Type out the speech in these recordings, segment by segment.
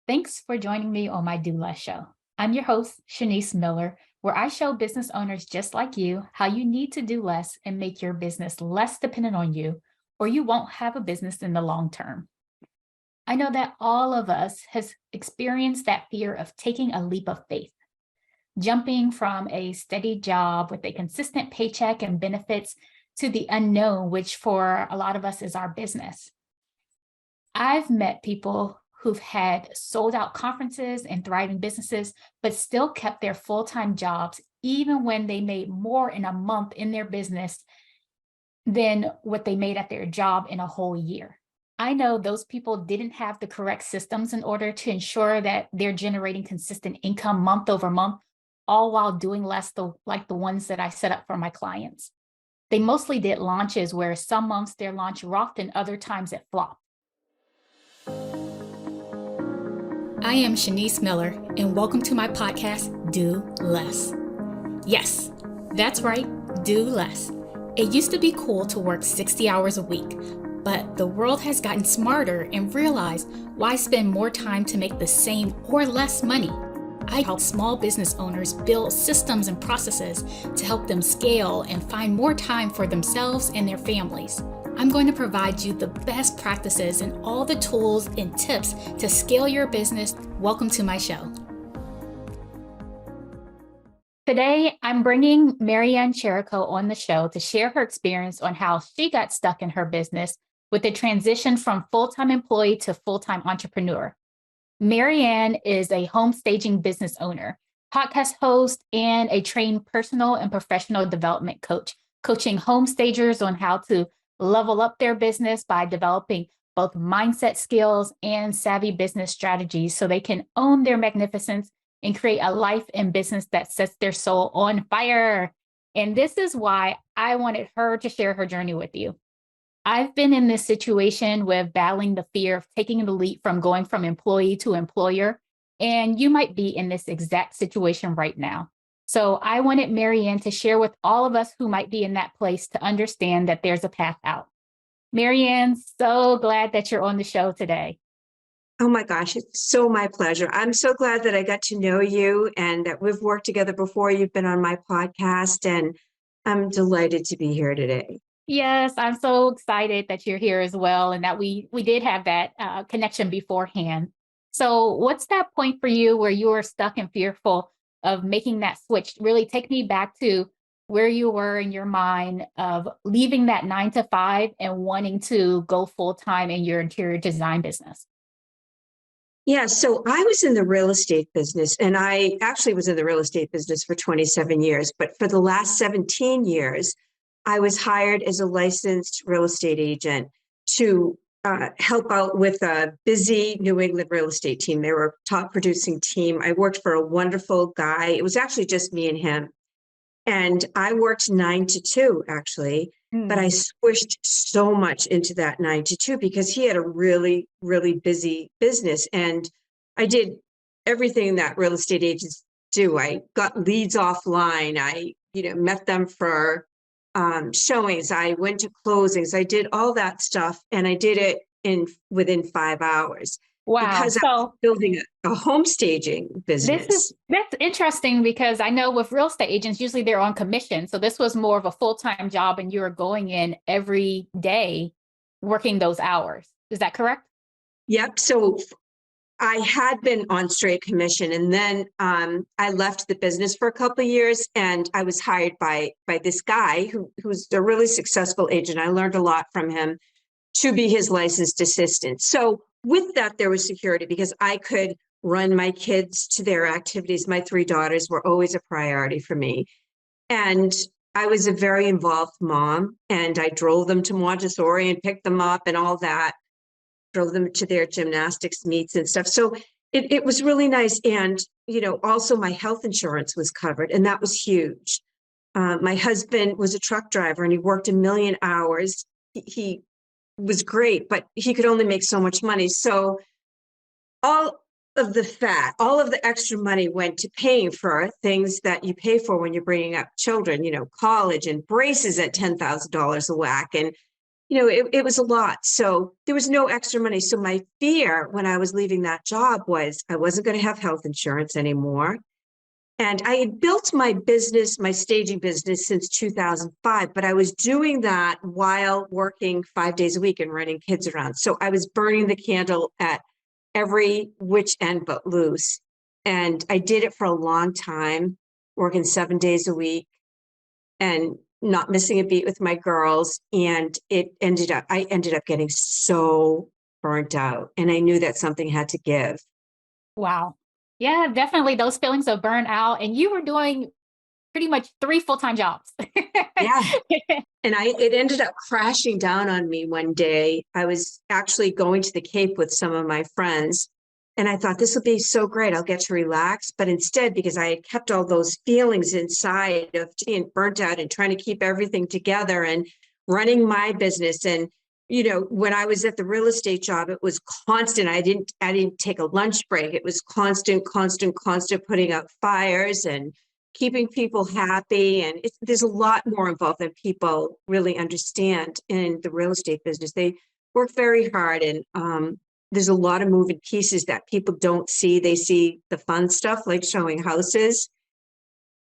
Thanks for joining me on my Do Less show. I'm your host, Shanice Miller, where I show business owners just like you how you need to do less and make your business less dependent on you, or you won't have a business in the long term. I know that all of us has experienced that fear of taking a leap of faith, jumping from a steady job with a consistent paycheck and benefits to the unknown, which for a lot of us is our business. I've met people who've had sold out conferences and thriving businesses, but still kept their full-time jobs, even when they made more in a month in their business than what they made at their job in a whole year. I know those people didn't have the correct systems in order to ensure that they're generating consistent income month over month, all while doing less like the ones that I set up for my clients. They mostly did launches where some months their launch rocked and other times it flopped. I am Shanice Miller, and welcome to my podcast, Do Less. Yes, that's right, do less. It used to be cool to work 60 hours a week, but the world has gotten smarter and realized why spend more time to make the same or less money. I help small business owners build systems and processes to help them scale and find more time for themselves and their families. I'm going to provide you the best practices and all the tools and tips to scale your business. Welcome to my show. Today, I'm bringing Marianne Cherico on the show to share her experience on how she got stuck in her business with the transition from full-time employee to full-time entrepreneur. Marianne is a home staging business owner, podcast host, and a trained personal and professional development coach, coaching home stagers on how to level up their business by developing both mindset skills and savvy business strategies so they can own their magnificence and create a life and business that sets their soul on fire. And this is why I wanted her to share her journey with you. I've been in this situation with battling the fear of taking the leap from going from employee to employer, and you might be in this exact situation right now. So I wanted Marianne to share with all of us who might be in that place to understand that there's a path out. Marianne, so glad that you're on the show today. Oh my gosh, it's so my pleasure. I'm so glad that I got to know you and that we've worked together before. You've been on my podcast, and I'm delighted to be here today. Yes, I'm so excited that you're here as well and that we did have that connection beforehand. So what's that point for you where you were stuck and fearful of making that switch? Really take me back to where you were in your mind of leaving that 9 to 5 and wanting to go full time in your interior design business. Yeah, so I was in the real estate business, and I actually was in the real estate business for 27 years. But for the last 17 years, I was hired as a licensed real estate agent to help out with a busy New England real estate team. They were a top producing team. I worked for a wonderful guy. It was actually just me and him. And I worked 9 to 2, actually, but I switched so much into that 9 to 2 because he had a really, really busy business. And I did everything that real estate agents do. I got leads offline. I, met them for showings. I went to closings. I did all that stuff, and I did it within 5 hours. Wow. Because I was building a home staging business. That's interesting because I know with real estate agents, usually they're on commission. So this was more of a full-time job and you were going in every day working those hours. Is that correct? Yep. So I had been on straight commission, and then I left the business for a couple of years, and I was hired by this guy who's a really successful agent. I learned a lot from him to be his licensed assistant. So with that, there was security because I could run my kids to their activities. My 3 daughters were always a priority for me. And I was a very involved mom, and I drove them to Montessori and picked them up and all that, drove them to their gymnastics meets and stuff. So it was really nice. And, also my health insurance was covered, and that was huge. My husband was a truck driver, and he worked 1,000,000 hours. He was great, but he could only make so much money. So all of the extra money went to paying for things that you pay for when you're bringing up children, college and braces at $10,000 a whack, and it was a lot. So there was no extra money. So my fear when I was leaving that job was I wasn't going to have health insurance anymore. And I had built my business, my staging business since 2005, but I was doing that while working 5 days a week and running kids around. So I was burning the candle at every which end but loose. And I did it for a long time, working 7 days a week and not missing a beat with my girls. And I ended up getting so burnt out. And I knew that something had to give. Wow. Yeah, definitely those feelings of burnout. And you were doing pretty much 3 full-time jobs. Yeah. And it ended up crashing down on me one day. I was actually going to the Cape with some of my friends, and I thought this will be so great. I'll get to relax. But instead, because I had kept all those feelings inside of being burnt out and trying to keep everything together and running my business. And, when I was at the real estate job, it was constant. I didn't take a lunch break. It was constant, putting out fires and keeping people happy. And there's a lot more involved than people really understand in the real estate business. They work very hard, and there's a lot of moving pieces that people don't see. They see the fun stuff like showing houses.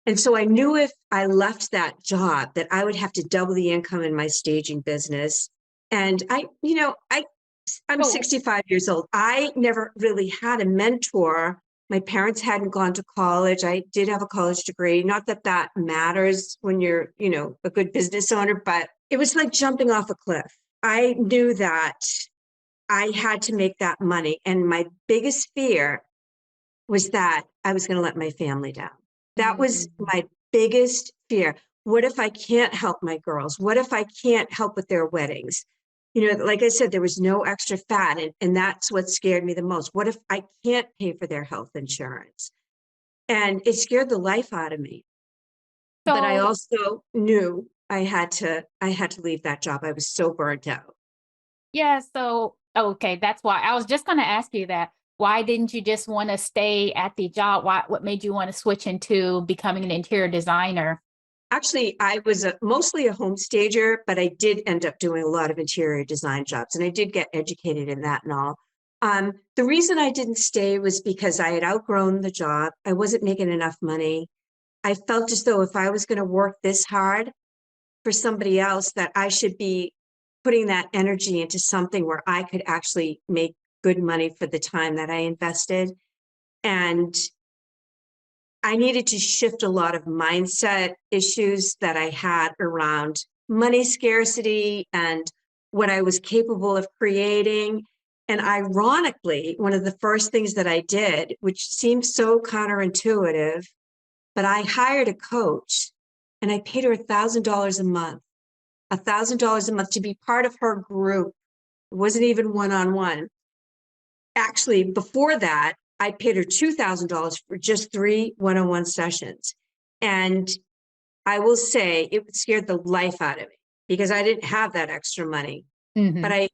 And so I knew if I left that job that I would have to double the income in my staging business. And I'm So 65 years old. I never really had a mentor. My parents hadn't gone to college. I did have a college degree. Not that that matters when you're, a good business owner, but it was like jumping off a cliff. I knew that I had to make that money. And my biggest fear was that I was going to let my family down. That was mm, my biggest fear. What if I can't help my girls? What if I can't help with their weddings? Like I said, there was no extra fat. And that's what scared me the most. What if I can't pay for their health insurance? And it scared the life out of me. But I so also knew I had to leave that job. I was so burnt out. yeah, so okay, that's why I was just gonna ask you that. Why didn't you just wanna stay at the job? What made you wanna switch into becoming an interior designer? Actually, I was mostly a home stager, but I did end up doing a lot of interior design jobs, and I did get educated in that and all. The reason I didn't stay was because I had outgrown the job. I wasn't making enough money. I felt as though if I was going to work this hard for somebody else, that I should be putting that energy into something where I could actually make good money for the time that I invested. And I needed to shift a lot of mindset issues that I had around money scarcity and what I was capable of creating. And ironically, one of the first things that I did, which seems so counterintuitive, but I hired a coach and I paid her $1,000 a month, $1,000 a month to be part of her group. It wasn't even one-on-one. Actually, before that, I paid her $2,000 for just 3 one-on-one sessions. And I will say it scared the life out of me because I didn't have that extra money, but Mhm. I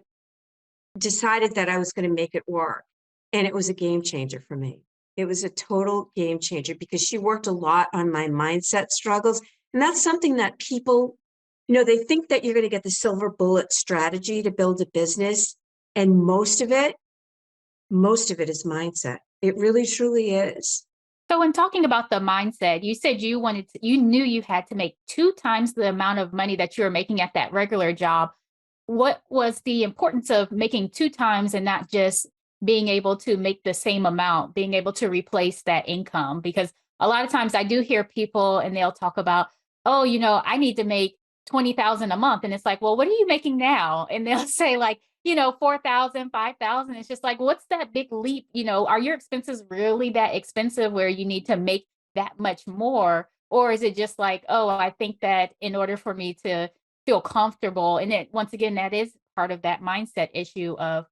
decided that I was going to make it work. And it was a game changer for me. It was a total game changer because she worked a lot on my mindset struggles. And that's something that people, they think that you're going to get the silver bullet strategy to build a business. And most of it is mindset. It really, truly is. So in talking about the mindset, you said you knew you had to make 2 times the amount of money that you were making at that regular job. What was the importance of making 2 times and not just being able to make the same amount, being able to replace that income? Because a lot of times I do hear people and they'll talk about, "Oh, I need to make 20,000 a month." And it's like, "Well, what are you making now?" And they'll say like, 4,000, 5,000. It's just like, what's that big leap? Are your expenses really that expensive where you need to make that much more? Or is it just like, oh, I think that in order for me to feel comfortable, and it once again, that is part of that mindset issue of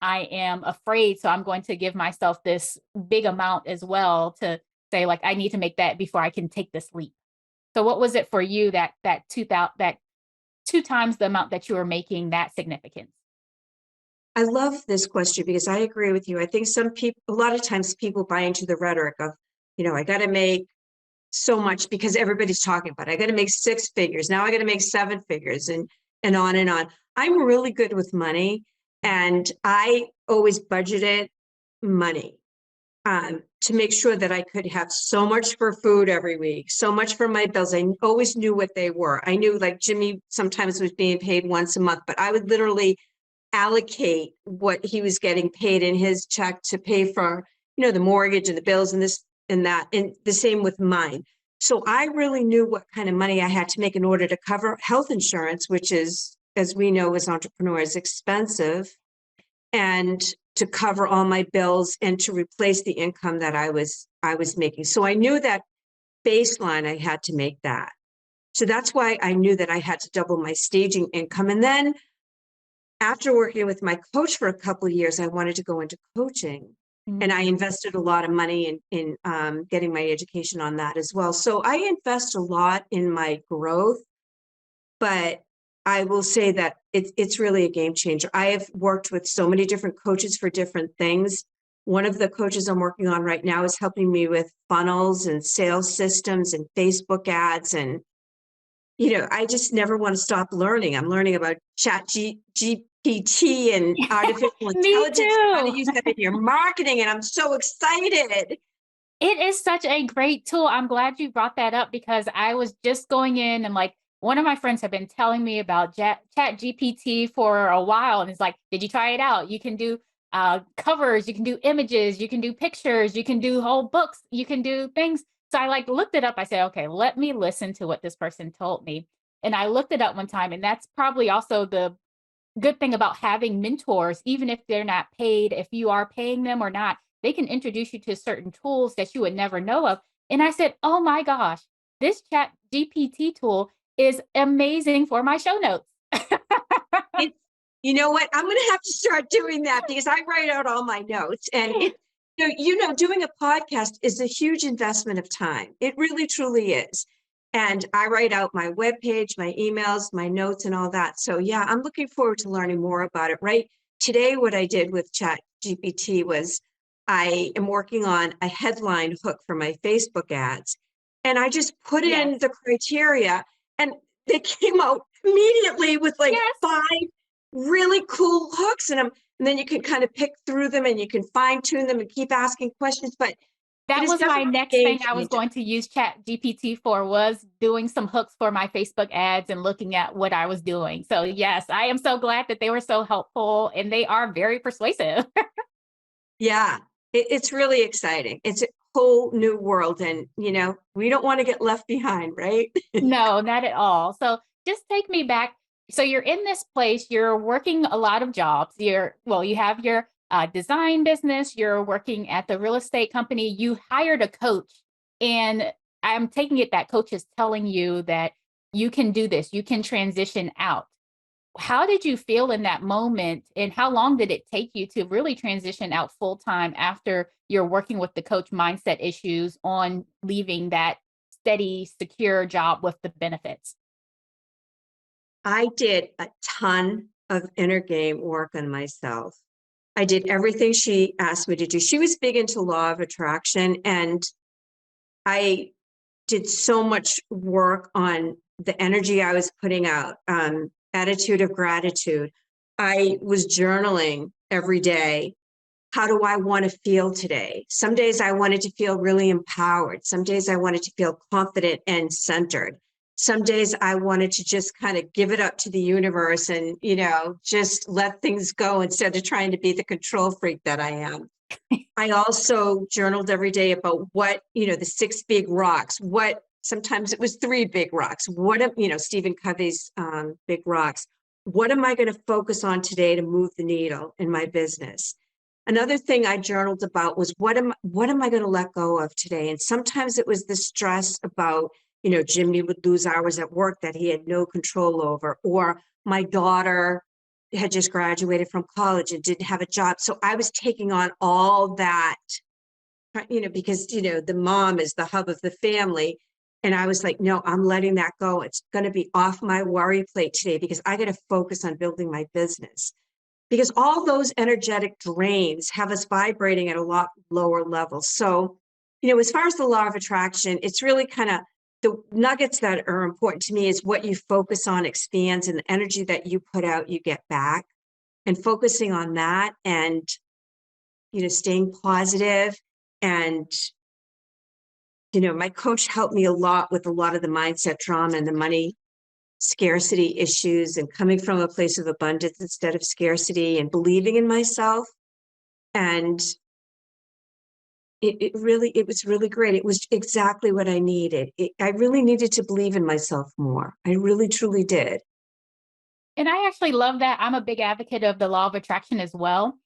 I am afraid, so I'm going to give myself this big amount as well to say like I need to make that before I can take this leap. So what was it for you that 2000 that 2 times the amount that you were making that significance? I love this question because I agree with you. I think a lot of times people buy into the rhetoric of, I got to make so much because everybody's talking about it. I got to make 6 figures. Now I got to make 7 figures and on and on. I'm really good with money, and I always budgeted money to make sure that I could have so much for food every week, so much for my bills. I always knew what they were. I knew like Jimmy sometimes was being paid once a month, but I would literally allocate what he was getting paid in his check to pay for, the mortgage and the bills and this and that, and the same with mine. So I really knew what kind of money I had to make in order to cover health insurance, which is, as we know, as entrepreneurs, expensive, and to cover all my bills and to replace the income that I was making. So I knew that baseline I had to make that. So that's why I knew that I had to double my staging income. And then after working with my coach for a couple of years, I wanted to go into coaching. And I Mm. invested a lot of money in getting my education on that as well. So I invest a lot in my growth, but I will say that it's really a game changer. I have worked with so many different coaches for different things. One of the coaches I'm working on right now is helping me with funnels and sales systems and Facebook ads. And, I just never want to stop learning. I'm learning about GPT and artificial Me intelligence and how to too. use that in your marketing. And I'm so excited. It is such a great tool. I'm glad you brought that up because I was just going in and like one of my friends have been telling me about Chat GPT for a while. And it's like, did you try it out? You can do covers, you can do images, you can do pictures, you can do whole books, you can do things. So I like looked it up. I said, okay, let me listen to what this person told me. And I looked it up one time, and that's probably also the good thing about having mentors, even if they're not paid, if you are paying them or not, they can introduce you to certain tools that you would never know of. And I said, oh my gosh, this chat GPT tool is amazing for my show notes. It, you know what? I'm going to have to start doing that because I write out all my notes, and doing a podcast is a huge investment of time. It really, truly is. And I write out my webpage, my emails, my notes, and all that. So yeah, I'm looking forward to learning more about it. Right today, what I did with Chat GPT was I am working on a headline hook for my Facebook ads, and I just put in Yes. the criteria, and they came out immediately with like Yes. 5 really cool hooks in them. And then you can kind of pick through them and you can fine tune them and keep asking questions. But it That is was my definitely a next game thing I was changer. going to use Chat GPT for, was doing some hooks for my Facebook ads and looking at what I was doing. So yes, I am so glad that they were so helpful and they are very persuasive. Yeah, it's really exciting. It's a whole new world. And, we don't want to get left behind, right? No, not at all. So just take me back. So you're in this place, you're working a lot of jobs. You have your design business, you're working at the real estate company, you hired a coach. And I'm taking it that coach is telling you that you can do this, you can transition out. How did you feel in that moment? And how long did it take you to really transition out full time after you're working with the coach mindset issues on leaving that steady, secure job with the benefits? I did a ton of inner game work on myself. I did everything she asked me to do. She was big into law of attraction, and I did so much work on the energy I was putting out, attitude of gratitude. I was journaling every day. How do I want to feel today? Some days I wanted to feel really empowered. Some days I wanted to feel confident and centered. Some days I wanted to just kind of give it up to the universe and, just let things go instead of trying to be the control freak that I am. I also journaled every day about the 6 big rocks, sometimes it was 3 big rocks. Stephen Covey's big rocks. What am I going to focus on today to move the needle in my business? Another thing I journaled about was what am I going to let go of today? And sometimes it was the stress about, Jimmy would lose hours at work that he had no control over, or my daughter had just graduated from college and didn't have a job. So I was taking on all that, because, the mom is the hub of the family. And I was like, no, I'm letting that go. It's going to be off my worry plate today because I got to focus on building my business. Because all those energetic drains have us vibrating at a lot lower levels. So, as far as the law of attraction, it's really kind of the nuggets that are important to me is what you focus on expands, and the energy that you put out, you get back. And focusing on that, and, staying positive. And, my coach helped me a lot with a lot of the mindset trauma and the money scarcity issues, and coming from a place of abundance instead of scarcity, and believing in myself. And it was really great. It was exactly what I needed. I really needed to believe in myself more. I really, truly did. And I actually love that. I'm a big advocate of the law of attraction as well.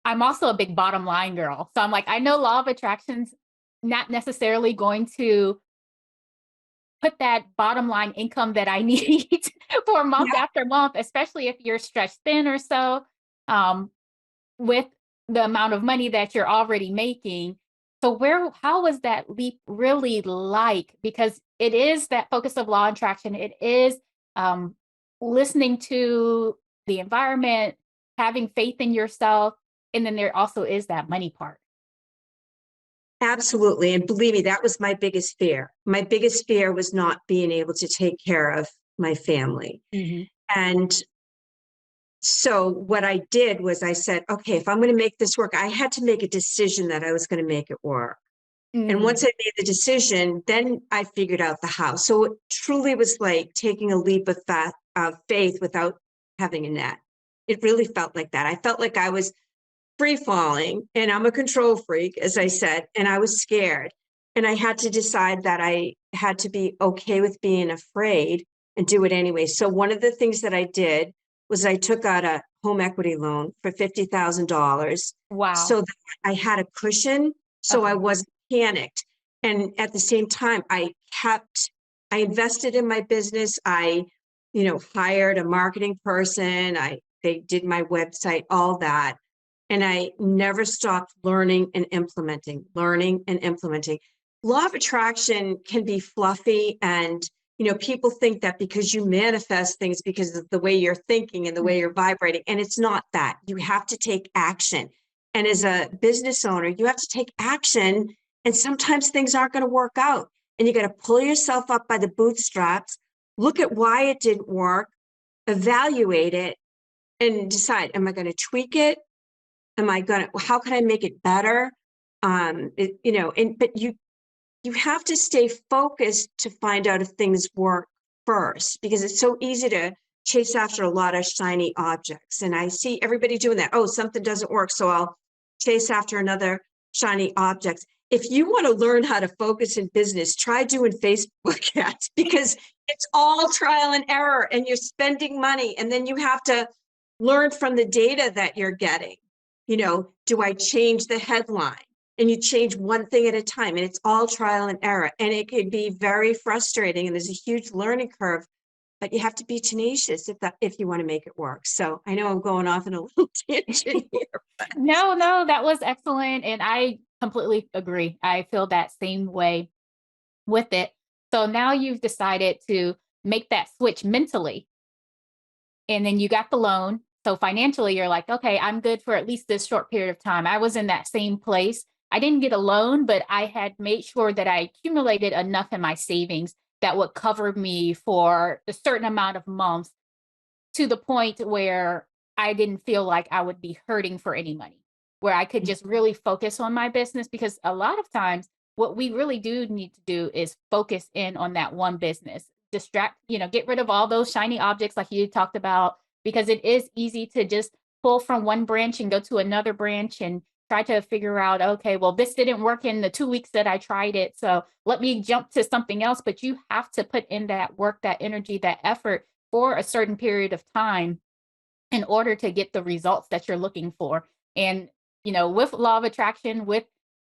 I'm also a big bottom line girl. So I'm like, I know law of attraction's not necessarily going to put that bottom line income that I need for month Yeah, after month, especially if you're stretched thin or so, um, with the amount of money that you're already making. So how was that leap really like? Because it is that focus of law and attraction. It is um, listening to the environment, having faith in yourself, and then there also is that money part. absolutely. And believe me, that was my biggest fear. My biggest fear was not being able to take care of my family. Mhm. And so what I did was I said, okay, if I'm going to make this work, I had to make a decision that I was going to make it work. And once Mm. I made the decision, then I figured out the how. So it truly was like taking a leap of faith without having a net. It really felt like that. I felt like I was free falling, and I'm a control freak, as I said, and I was scared. And I had to decide that I had to be okay with being afraid and do it anyway. So one of the things that I did was I took out a home equity loan for $50,000 Wow. so that I had a cushion, so I Okay. wasn't panicked. And at the same time, I invested in my business. I, hired a marketing person. They did my website, all that. And I never stopped learning and implementing. Law of attraction can be fluffy, and people think that because you manifest things because of the way you're thinking and the way Mm. you're vibrating, and it's not that. You have to take action. And as a business owner, you have to take action, and sometimes things aren't going to work out. And you got to pull yourself up by the bootstraps, look at why it didn't work, evaluate it, and decide, am I going to tweak it? Am I gonna how can I make it better? But you have to stay focused to find out if things work first, because it's so easy to chase after a lot of shiny objects. And I see everybody doing that. Oh, something doesn't work, so I'll chase after another shiny object. If you want to learn how to focus in business, try doing Facebook ads, because it's all trial and error, and you're spending money, and then you have to learn from the data that you're getting. Do I change the headline? And you change one thing at a time, and it's all trial and error. And it could be very frustrating, and there's a huge learning curve, but you have to be tenacious if you want to make it work. So I know I'm going off in a little tangent here, but No, no, that was excellent. And I completely agree. I feel that same way with it. So now you've decided to make that switch mentally, and then you got the loan. So financially, you're like, okay, I'm good for at least this short period of time. I was in that same place. I didn't get a loan, but I had made sure that I accumulated enough in my savings that would cover me for a certain amount of months, to the point where I didn't feel like I would be hurting for any money, where I could just really focus on my business. Because a lot of times, what we really do need to do is focus in on that one business, get rid of all those shiny objects like you talked about, because it is easy to just pull from one branch and go to another branch and try to figure out, okay, well, this didn't work in the 2 weeks that I tried it. So let me jump to something else. But you have to put in that work, that energy, that effort for a certain period of time in order to get the results that you're looking for. And, with law of attraction, with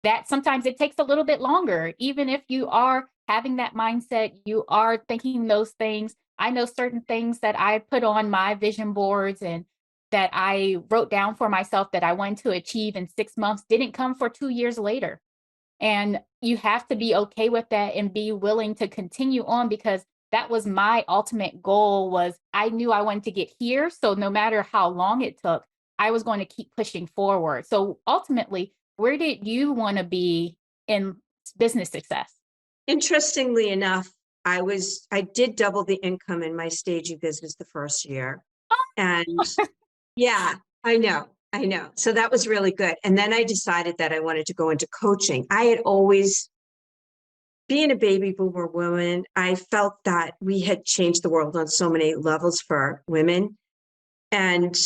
that, sometimes it takes a little bit longer. Even if you are having that mindset, you are thinking those things. I know certain things that I put on my vision boards and that I wrote down for myself that I wanted to achieve in 6 months didn't come for 2 years later. And you have to be okay with that and be willing to continue on, because that was my ultimate goal. Was I knew I wanted to get here. So no matter how long it took, I was going to keep pushing forward. So ultimately, where did you want to be in business success? Interestingly enough, I did double the income in my staging business the first year. And yeah, I know. So that was really good. And then I decided that I wanted to go into coaching. I had always, being a baby boomer woman, I felt that we had changed the world on so many levels for women. And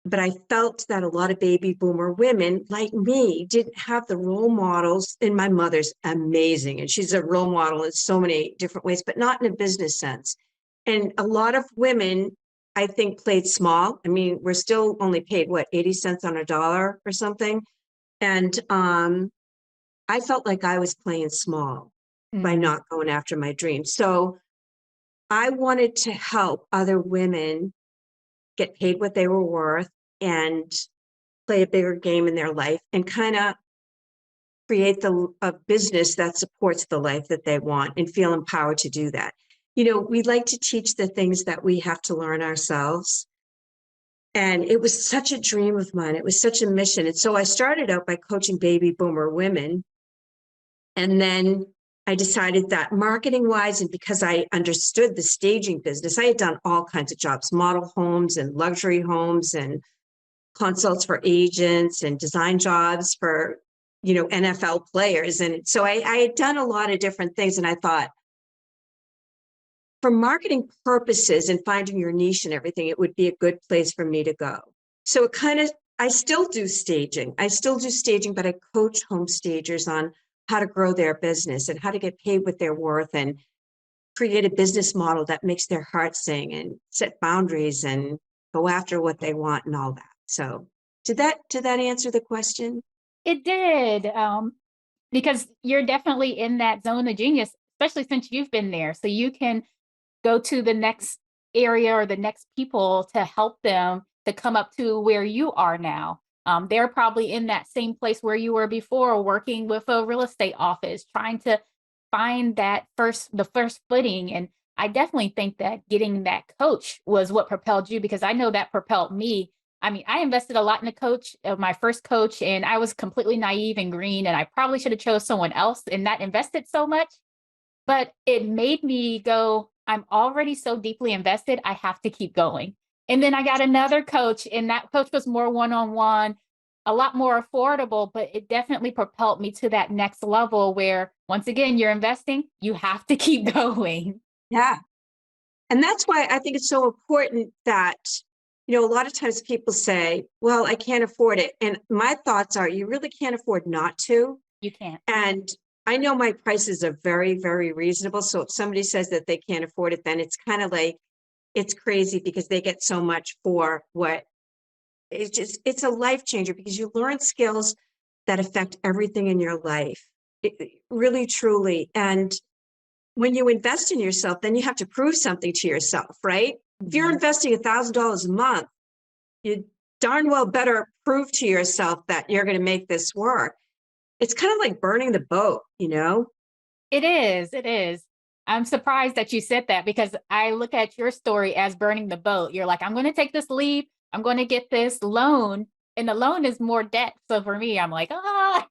but I felt that a lot of baby boomer women like me didn't have the role models. And my mother's amazing, and she's a role model in so many different ways, but not in a business sense. And a lot of women, I think, played small. I mean, we're still only paid what, 80 cents on a dollar or something. And I felt like I was playing small by Mm, not going after my dreams. So I wanted to help other women get paid what they were worth and play a bigger game in their life and kind of create a business that supports the life that they want and feel empowered to do that. You know, we like to teach the things that we have to learn ourselves. And it was such a dream of mine. It was such a mission. And so I started out by coaching baby boomer women. And then I decided that marketing wise, and because I understood the staging business, I had done all kinds of jobs, model homes and luxury homes and consults for agents and design jobs for, NFL players. And so I had done a lot of different things. And I thought, for marketing purposes and finding your niche and everything, it would be a good place for me to go. So it kind of, I still do staging. I still do staging, but I coach home stagers on how to grow their business and how to get paid what they're worth and create a business model that makes their heart sing and set boundaries and go after what they want and all that. So did that answer the question? it did. Because you're definitely in that zone of genius, especially since you've been there. So you can go to the next area or the next people to help them to come up to where you are now. They're probably in that same place where you were before, working with a real estate office, trying to find the first footing. And I definitely think that getting that coach was what propelled you, because I know that propelled me. I mean, I invested a lot in a coach, my first coach, and I was completely naive and green, and I probably should have chose someone else and not invested so much. But it made me go, I'm already so deeply invested, I have to keep going. And then I got another coach, and that coach was more one-on-one, a lot more affordable, but it definitely propelled me to that next level where, once again, you're investing, you have to keep going. Yeah. And that's why I think it's so important that, a lot of times people say, well, I can't afford it. And my thoughts are, you really can't afford not to. You can't. And I know my prices are very, very reasonable. So if somebody says that they can't afford it, then it's kind of like, it's crazy because they get so much for what it's a life changer because you learn skills that affect everything in your life. Really, truly. And when you invest in yourself, then you have to prove something to yourself, right? If you're Mhm. investing $1,000 a month, you darn well better prove to yourself that you're going to make this work. It's kind of like burning the boat. It is, it is. I'm surprised that you said that, because I look at your story as burning the boat. You're like, "I'm gonna take this leap, I'm gonna get this loan," and the loan is more debt. So for me, I'm like, "Ah,"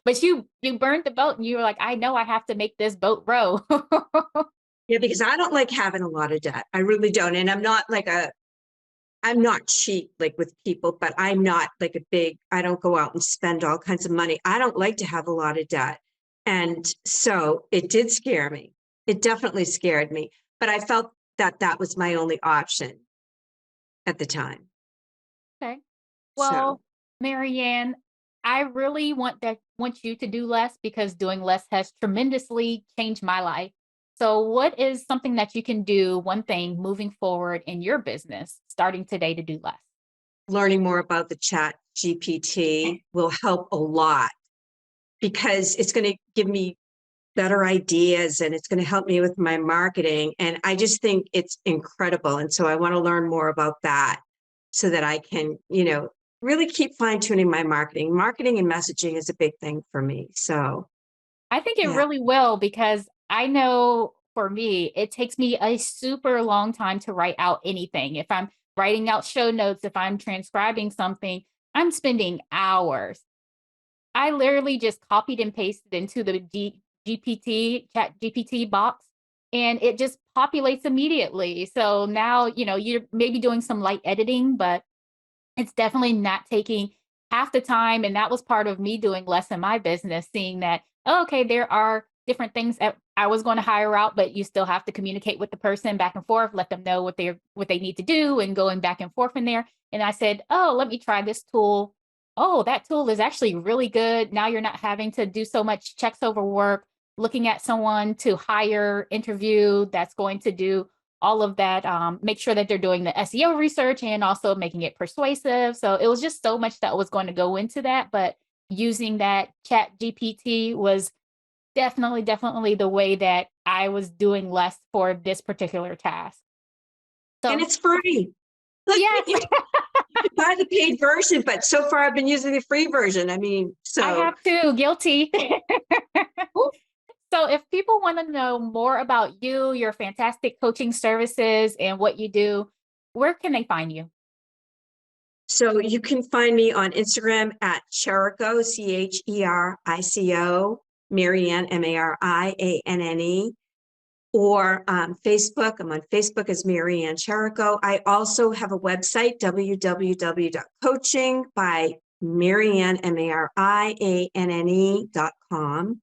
but you burned the boat and you were like, "I know I have to make this boat row." Yeah, because I don't like having a lot of debt. I really don't. And I'm not cheap like with people, but I'm not like I don't go out and spend all kinds of money. I don't like to have a lot of debt. And so it did scare me. It definitely scared me, but I felt that that was my only option at the time. Okay. So Well, Marianne, I really want you to do less, because doing less has tremendously changed my life. So what is something that you can do, one thing moving forward in your business, starting today, to do less? learning more about the chat GPT will help a lot because it's going to give me better ideas and it's going to help me with my marketing. And I just think it's incredible. And so I want to learn more about that so that I can, really keep fine tuning my marketing. Marketing and messaging is a big thing for me. So, I think it yeah. really will, because I know for me, it takes me a super long time to write out anything. If I'm writing out show notes, if I'm transcribing something, I'm spending hours. I literally just copied and pasted into the Chat GPT box, and it just populates immediately. So now, you're maybe doing some light editing, but it's definitely not taking half the time, and that was part of me doing less in my business, seeing that, oh, okay, there are different things that I was going to hire out, but you still have to communicate with the person back and forth, let them know what they need to do, and going back and forth in there. And I said, oh, let me try this tool. Oh, that tool is actually really good. Now you're not having to do so much checks over work, looking at someone to hire, interview that's going to do all of that, make sure that they're doing the SEO research and also making it persuasive. So it was just so much that was going to go into that. But using that Chat GPT was definitely the way that I was doing less for this particular task. And So it's free. Like, yes, you can buy the paid version, but so far I've been using the free version. I mean, I so have to, guilty. So if people want to know more about you, your fantastic coaching services and what you do, where can they find you? so you can find me on Instagram at Cherico, Cherico, Marianne, Marianne, or Facebook. I'm on Facebook as Marianne Cherico. I also have a website, www.coaching by Marianne, Marianne.com.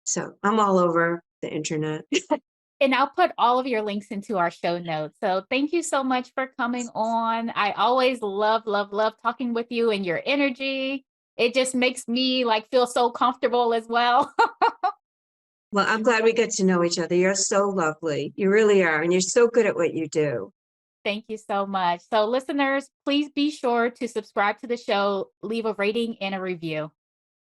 So I'm all over the internet. And I'll put all of your links into our show notes. So thank you so much for coming on. I always love talking with you and your energy. It just makes me like feel so comfortable as well. Well, I'm glad we get to know each other. You're so lovely. You really are. And you're so good at what you do. Thank you so much. So listeners, please be sure to subscribe to the show, leave a rating and a review.